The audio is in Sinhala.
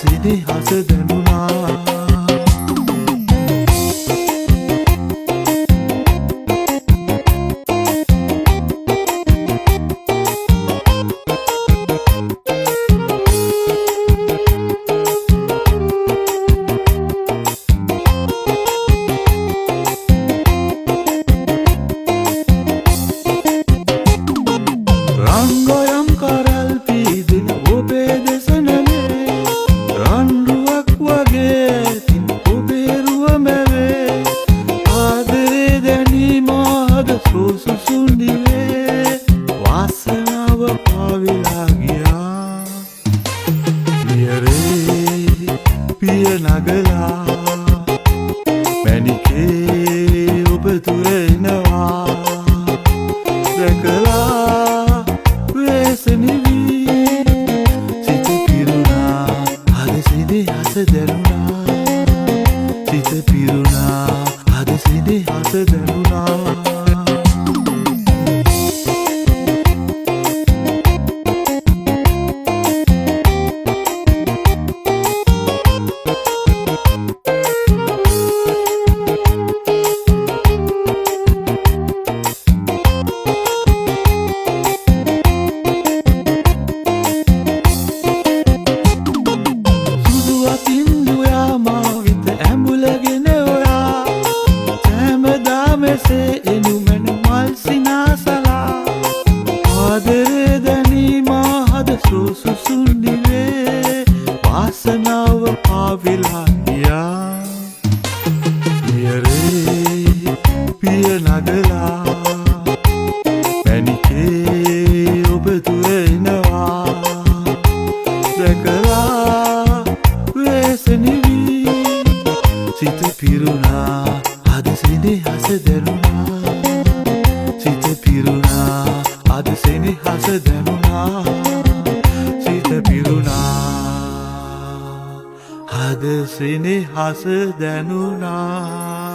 සෙනෙහස දැනුණා රංගොයම් කරල් පීදින ඔබේ දෙසනමේ රන්රුවක් වගේ තින් ඔබේ රුවමැවේ ආදරේ දැනීම අද සුසුසුන්දිවේ වාසනාව පාවිලා ගියා පියරේ පිය නගලා මැණිකේ ඔබ තුර එනවා දැකලා වෙසෙනිවි සිත පිරුණා අද සෙනෙහස දැනුණා සිත පිරුණා අද සෙනෙහස දැනුණා එනුමන මල් සිනාසලා ආදරේ දැනීම හද සුසුසුන්දිවේ වාසනාව පාවිලා ගියා පියරේ පිය නගලා මැණිකේ ඔබ තුර එනවා දැකලා වෙසෙනිවි සිත පිරුණා අද සෙනෙහස දැනුණා සිත පිරුණා අද සෙනෙහස දැනුණා සිත පිරුණා අද සෙනෙහස දැනුණා